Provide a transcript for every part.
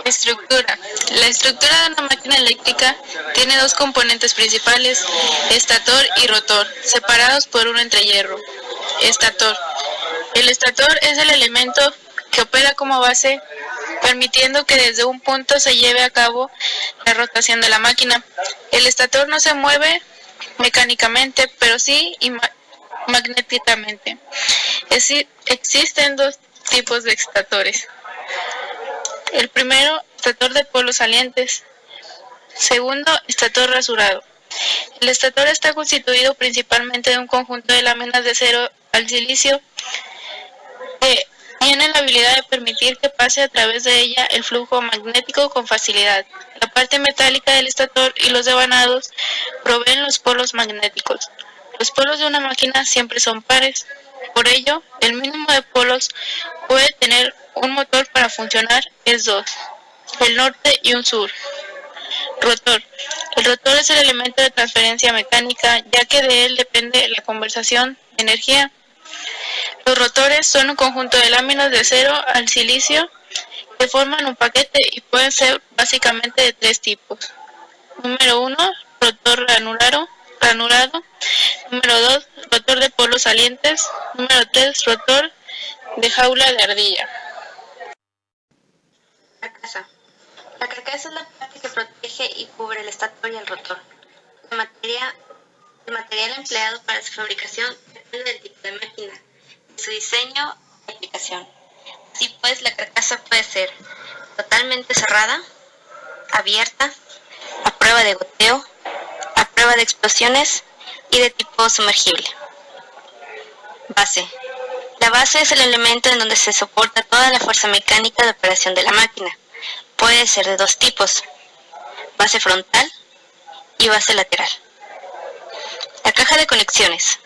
Estructura. La estructura de una máquina eléctrica tiene dos componentes principales, estator y rotor, separados por un entrehierro. Estator. El estator es el elemento que opera como base, permitiendo que desde un punto se lleve a cabo la rotación de la máquina. El estator no se mueve mecánicamente, pero sí magnéticamente. Existen dos tipos de estatores. El primero, estator de polos salientes. Segundo, estator rasurado. El estator está constituido principalmente de un conjunto de láminas de acero al silicio que tienen la habilidad de permitir que pase a través de ella el flujo magnético con facilidad. La parte metálica del estator y los devanados proveen los polos magnéticos. Los polos de una máquina siempre son pares. Por ello, el mínimo de polos puede tener un motor para funcionar es 2, el norte y un sur. Rotor. El rotor es el elemento de transferencia mecánica, ya que de él depende la conversión de energía. Los rotores son un conjunto de láminas de acero al silicio que forman un paquete y pueden ser básicamente de tres tipos. Número 1, rotor ranurado. Número 2, rotor de polos salientes. Número 3, rotor de jaula de ardilla. Carcasa. La carcasa es la parte que protege y cubre el estator y el rotor. El material empleado para su fabricación depende del tipo de máquina, de su diseño y aplicación. Así pues, la carcasa puede ser totalmente cerrada, abierta, a prueba de goteo, a prueba de explosiones y de tipo sumergible. Base. La base es el elemento en donde se soporta toda la fuerza mecánica de operación de la máquina. Puede ser de dos tipos, base frontal y base lateral. La caja de conexiones.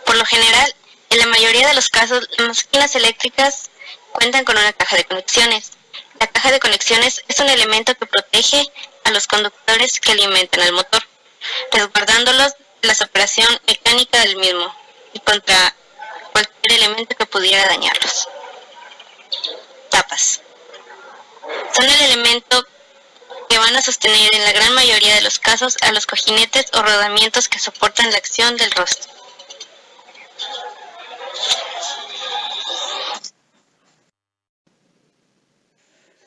Por lo general, en la mayoría de los casos, las máquinas eléctricas cuentan con una caja de conexiones. La caja de conexiones es un elemento que protege a los conductores que alimentan el motor, resguardándolos de la operación mecánica del mismo y contra cualquier elemento que pudiera dañarlos. Tapas. Son el elemento que van a sostener en la gran mayoría de los casos a los cojinetes o rodamientos que soportan la acción del rostro.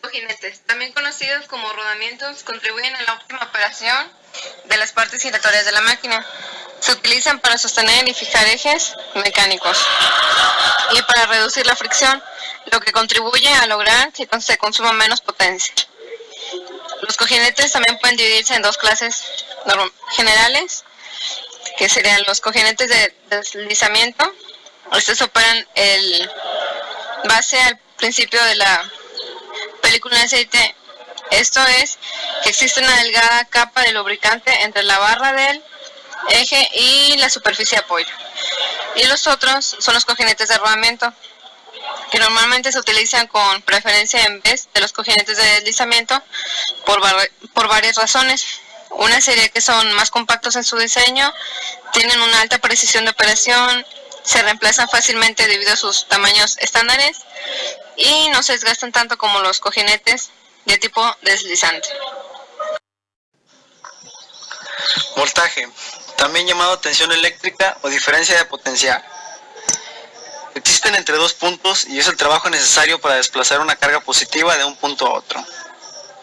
Cojinetes, también conocidos como rodamientos, contribuyen a la óptima operación de las partes giratorias de la máquina. Se utilizan para sostener y fijar ejes mecánicos y para reducir la fricción, lo que contribuye a lograr que se consuma menos potencia. Los cojinetes también pueden dividirse en dos clases generales, que serían los cojinetes de deslizamiento. Estos operan el base al principio de la película de aceite. Esto es que existe una delgada capa de lubricante entre la barra del eje y la superficie de apoyo. Y los otros son los cojinetes de rodamiento, que normalmente se utilizan con preferencia en vez de los cojinetes de deslizamiento por varias razones. Una sería que son más compactos en su diseño, tienen una alta precisión de operación, se reemplazan fácilmente debido a sus tamaños estándares y no se desgastan tanto como los cojinetes de tipo deslizante. Voltaje, también llamado tensión eléctrica o diferencia de potencial. Existen entre dos puntos y es el trabajo necesario para desplazar una carga positiva de un punto a otro,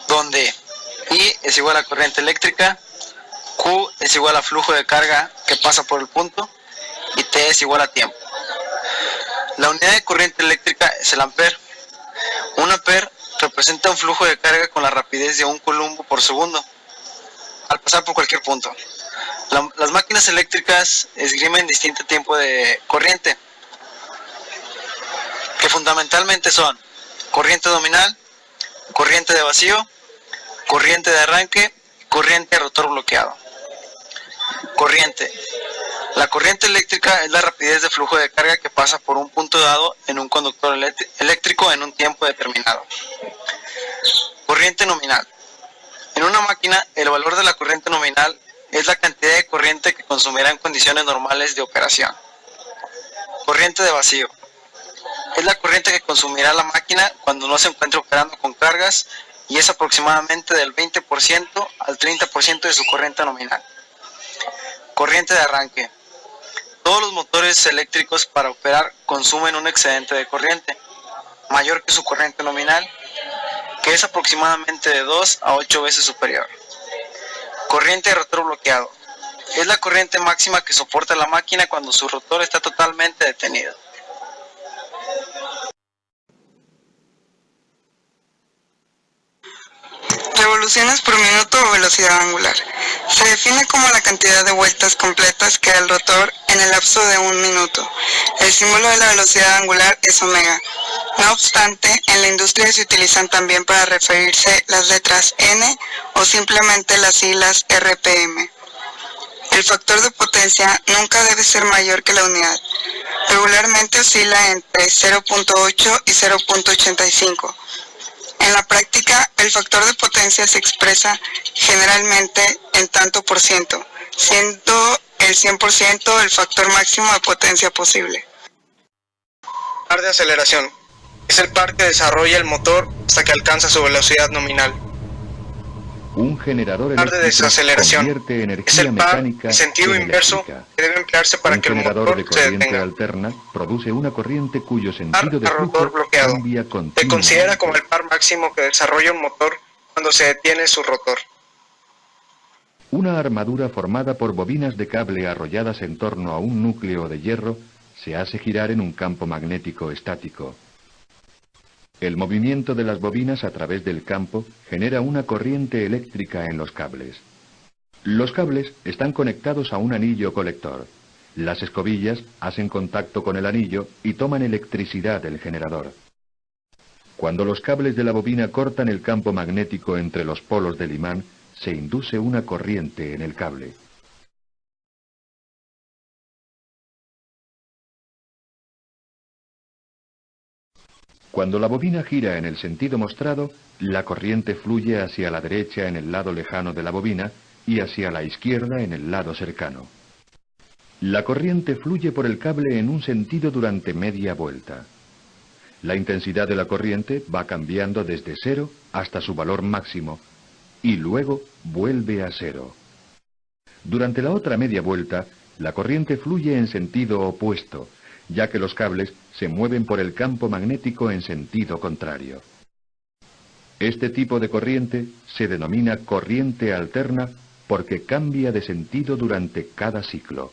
donde I es igual a corriente eléctrica, Q es igual a flujo de carga que pasa por el punto y T es igual a tiempo. La unidad de corriente eléctrica es el ampere. Un ampere representa un flujo de carga con la rapidez de 1 coulomb por segundo al pasar por cualquier punto. Las máquinas eléctricas esgrimen distinto tiempo de corriente, que fundamentalmente son corriente nominal, corriente de vacío, corriente de arranque, corriente de rotor bloqueado. Corriente. La corriente eléctrica es la rapidez de flujo de carga que pasa por un punto dado en un conductor eléctrico en un tiempo determinado. Corriente nominal. En una máquina, el valor de la corriente nominal es la cantidad de corriente que consumirá en condiciones normales de operación. Corriente de vacío. Es la corriente que consumirá la máquina cuando no se encuentre operando con cargas y es aproximadamente del 20% al 30% de su corriente nominal. Corriente de arranque. Todos los motores eléctricos para operar consumen un excedente de corriente mayor que su corriente nominal, que es aproximadamente de 2 a 8 veces superior. Corriente de rotor bloqueado. Es la corriente máxima que soporta la máquina cuando su rotor está totalmente detenido. Revoluciones por minuto o velocidad angular. Se define como la cantidad de vueltas completas que da el rotor en el lapso de un minuto. El símbolo de la velocidad angular es omega. No obstante, en la industria se utilizan también para referirse las letras N o simplemente las siglas RPM. El factor de potencia nunca debe ser mayor que la unidad. Regularmente oscila entre 0.8 y 0.85. En la práctica, el factor de potencia se expresa generalmente en tanto por ciento, siendo el 100% el factor máximo de potencia posible. Par de aceleración. Es el par que desarrolla el motor hasta que alcanza su velocidad nominal. Un generador Par de eléctrico desaceleración. convierte energía Es el par mecánica en sentido en inverso eléctrica. que debe emplearse para Un que el generador motor de se corriente detenga. alterna produce una corriente cuyo Par sentido de a rotor flujo bloqueado. cambia Se continuamente. considera como el par máximo que desarrolla un motor cuando se detiene su rotor. Una armadura formada por bobinas de cable arrolladas en torno a un núcleo de hierro se hace girar en un campo magnético estático. El movimiento de las bobinas a través del campo genera una corriente eléctrica en los cables. Los cables están conectados a un anillo colector. Las escobillas hacen contacto con el anillo y toman electricidad del generador. Cuando los cables de la bobina cortan el campo magnético entre los polos del imán, se induce una corriente en el cable. Cuando la bobina gira en el sentido mostrado, la corriente fluye hacia la derecha en el lado lejano de la bobina y hacia la izquierda en el lado cercano. La corriente fluye por el cable en un sentido durante media vuelta. La intensidad de la corriente va cambiando desde 0 hasta su valor máximo y luego vuelve a 0. Durante la otra media vuelta, la corriente fluye en sentido opuesto, ya que los cables se mueven por el campo magnético en sentido contrario. Este tipo de corriente se denomina corriente alterna porque cambia de sentido durante cada ciclo.